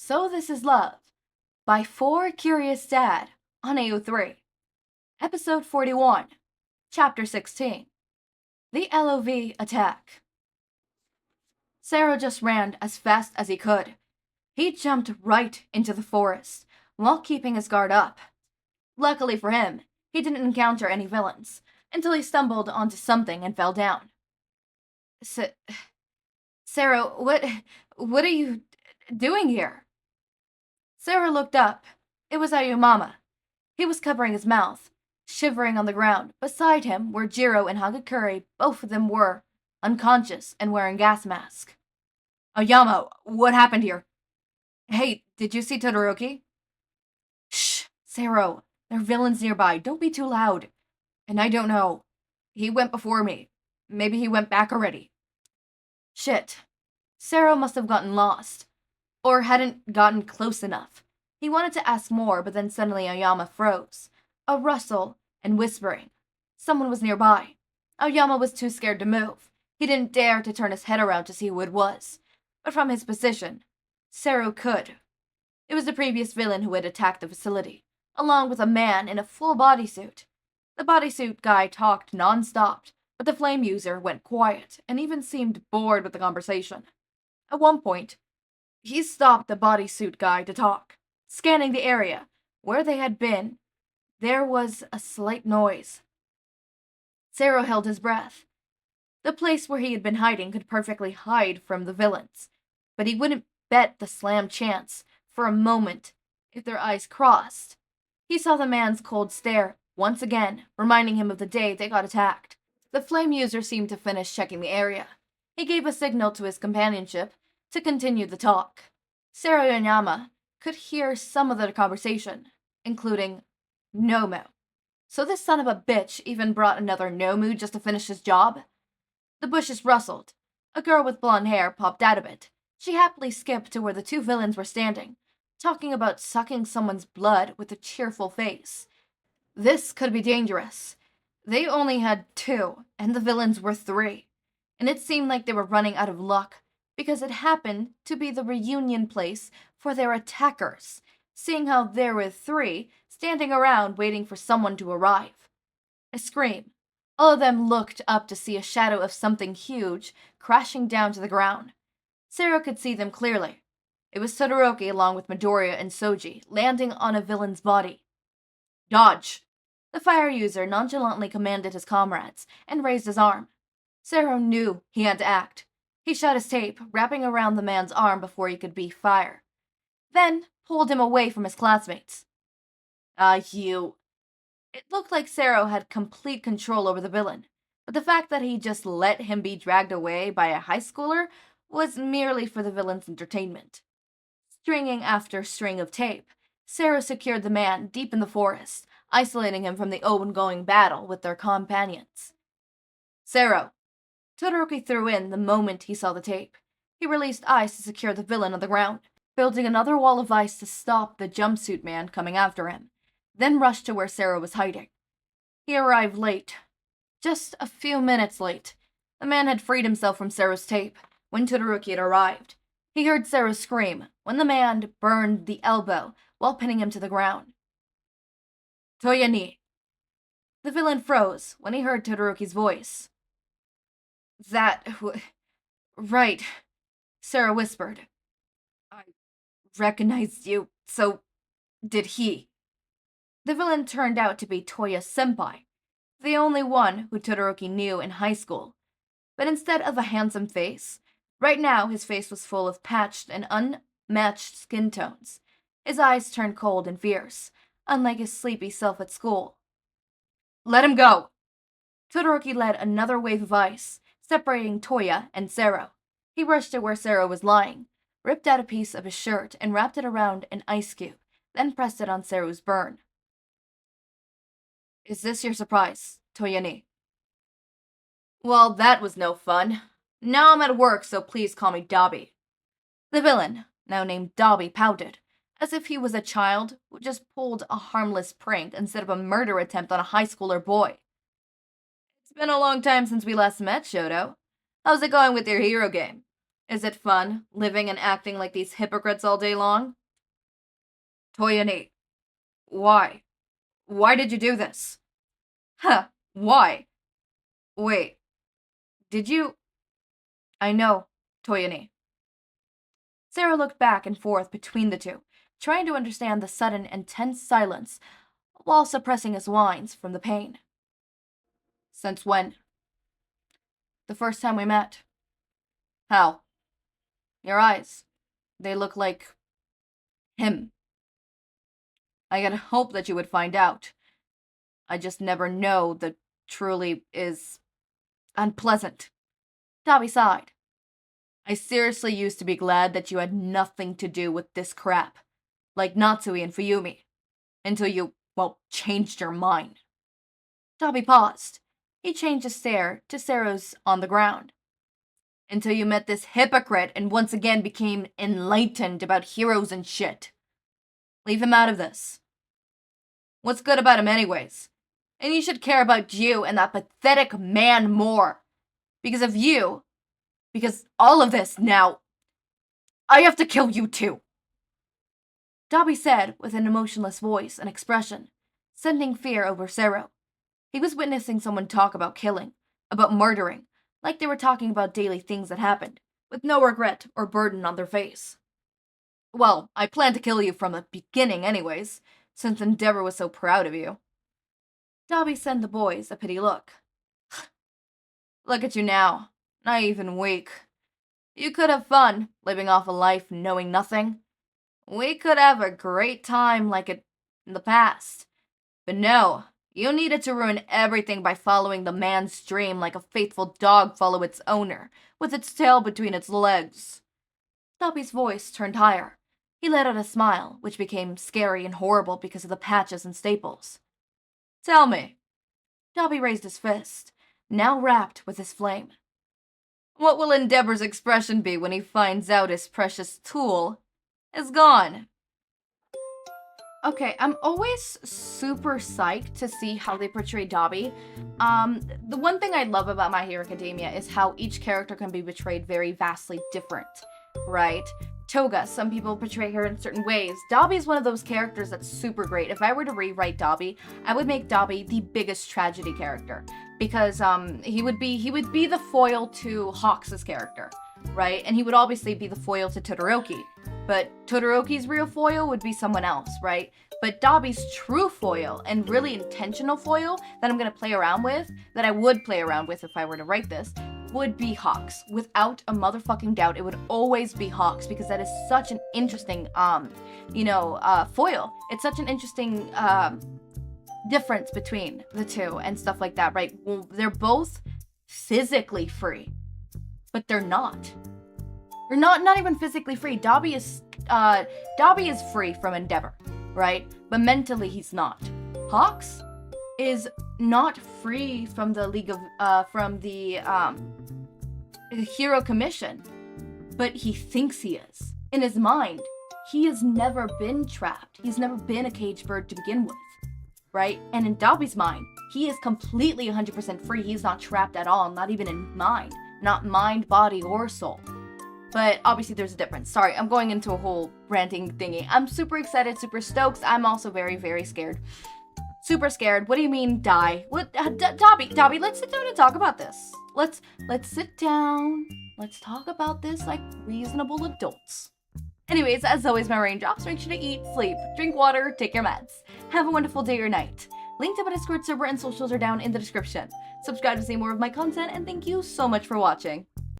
So This Is Love by 4Curious Dad on AO3. Episode 41, Chapter 16. The LOV Attack. Sero just ran as fast as he could. He jumped right into the forest, while keeping his guard up. Luckily for him, he didn't encounter any villains, until he stumbled onto something and fell down. Sero, what are you doing here? Sero looked up. It was Ayumama. He was covering his mouth, shivering on the ground. Beside him were Jiro and Hagakure. Both of them were unconscious and wearing gas masks. Ayama, what happened here? Hey, did you see Todoroki? Shh, Sero. There are villains nearby. Don't be too loud. And I don't know. He went before me. Maybe he went back already. Shit. Sero must have gotten lost. Or hadn't gotten close enough. He wanted to ask more, but then suddenly Aoyama froze. A rustle and whispering. Someone was nearby. Aoyama was too scared to move. He didn't dare to turn his head around to see who it was. But from his position, Sero could. It was the previous villain who had attacked the facility, along with a man in a full bodysuit. The bodysuit guy talked non-stop, but the flame user went quiet and even seemed bored with the conversation. At one point, he stopped the bodysuit guy to talk. Scanning the area where they had been, there was a slight noise. Sero held his breath. The place where he had been hiding could perfectly hide from the villains, but he wouldn't bet the slam chance for a moment if their eyes crossed. He saw the man's cold stare once again, reminding him of the day they got attacked. The flame user seemed to finish checking the area. He gave a signal to his companionship to continue the talk. Sero Yonyama could hear some of the conversation, including Nomu. So this son of a bitch even brought another Nomu just to finish his job? The bushes rustled. A girl with blonde hair popped out of it. She happily skipped to where the two villains were standing, talking about sucking someone's blood with a cheerful face. This could be dangerous. They only had 2, and the villains were 3. And it seemed like they were running out of luck, because it happened to be the reunion place for their attackers, seeing how there were 3 standing around waiting for someone to arrive. A scream. All of them looked up to see a shadow of something huge crashing down to the ground. Sero could see them clearly. It was Todoroki along with Midoriya and Soji, landing on a villain's body. Dodge! The fire user nonchalantly commanded his comrades and raised his arm. Sero knew he had to act. He shot his tape, wrapping around the man's arm before he could be fire. Then pulled him away from his classmates. You... It looked like Sero had complete control over the villain, but the fact that he just let him be dragged away by a high schooler was merely for the villain's entertainment. Stringing after string of tape, Sero secured the man deep in the forest, isolating him from the ongoing battle with their companions. Sero. Todoroki threw in the moment he saw the tape. He released ice to secure the villain on the ground, building another wall of ice to stop the jumpsuit man coming after him, then rushed to where Sero was hiding. He arrived late. Just a few minutes late. The man had freed himself from Sero's tape when Todoroki had arrived. He heard Sero scream when the man burned the elbow while pinning him to the ground. Toya ni. The villain froze when he heard Todoroki's voice. Right, Sero whispered. I recognized you, so did he. The villain turned out to be Toya Senpai, the only one who Todoroki knew in high school. But instead of a handsome face, right now his face was full of patched and unmatched skin tones. His eyes turned cold and fierce, unlike his sleepy self at school. Let him go! Todoroki led another wave of ice, separating Toya and Sero. He rushed to where Sero was lying, ripped out a piece of his shirt and wrapped it around an ice cube, then pressed it on Sero's burn. Is this your surprise, Toya ni? Well, that was no fun. Now I'm at work, so please call me Dobby. The villain, now named Dobby, pouted, as if he was a child who just pulled a harmless prank instead of a murder attempt on a high schooler boy. It's been a long time since we last met, Shouto. How's it going with your hero game? Is it fun, living and acting like these hypocrites all day long? Toyone, why? Why did you do this? Huh, why? Wait, did you? I know, Toyone. Sero looked back and forth between the two, trying to understand the sudden and tense silence, while suppressing his whines from the pain. Since when? The first time we met. How? Your eyes. They look like him. I had hoped that you would find out. I just never know that truly is unpleasant. Dabi sighed. I seriously used to be glad that you had nothing to do with this crap, like Natsui and Fuyumi, until you, well, changed your mind. Dabi paused. He changed his stare to Sero's on the ground. Until you met this hypocrite and once again became enlightened about heroes and shit. Leave him out of this. What's good about him anyways? And you should care about you and that pathetic man more. Because of you. Because all of this now. I have to kill you too. Dabi said with an emotionless voice and expression, sending fear over Sero. He was witnessing someone talk about killing, about murdering, like they were talking about daily things that happened, with no regret or burden on their face. Well, I planned to kill you from the beginning anyways, since Endeavor was so proud of you. Dabi sent the boys a pity look. Look at you now, naive and weak. You could have fun, living off a life knowing nothing. We could have a great time like it in the past. But no, you needed to ruin everything by following the man's dream like a faithful dog follow its owner, with its tail between its legs. Dabi's voice turned higher. He let out a smile, which became scary and horrible because of the patches and staples. Tell me. Dabi raised his fist, now wrapped with his flame. What will Endeavor's expression be when he finds out his precious tool is gone? Okay, I'm always super psyched to see how they portray Dabi. The one thing I love about My Hero Academia is how each character can be portrayed very vastly different, right? Toga, some people portray her in certain ways. Dabi is one of those characters that's super great. If I were to rewrite Dabi, I would make Dabi the biggest tragedy character. Because he would be the foil to Hawks' character, right? And he would obviously be the foil to Todoroki. But Todoroki's real foil would be someone else, right? But Dabi's true foil, and really intentional foil, that I'm going to play around with, that I would play around with if I were to write this, would be Hawks. Without a motherfucking doubt, it would always be Hawks, because that is such an interesting, foil. It's such an interesting, difference between the two and stuff like that, right? Well, they're both physically free, but they're not. They're not even physically free. Dabi is free from Endeavor, right? But mentally he's not. Hawks is not free from the Hero Commission, but he thinks he is. In his mind, he has never been trapped. He's never been a caged bird to begin with, right? And in Dabi's mind, he is completely 100% free. He's not trapped at all, not even in mind. Not mind, body, or soul. But obviously there's a difference. Sorry, I'm going into a whole ranting thingy. I'm super excited, super stoked. I'm also very, very scared. Super scared. What do you mean, die? What? Dabi, let's sit down and talk about this. Let's sit down. Let's talk about this like reasonable adults. Anyways, as always, my raindrops, make sure to eat, sleep, drink water, take your meds. Have a wonderful day or night. Link to my Discord server and socials are down in the description. Subscribe to see more of my content, and thank you so much for watching.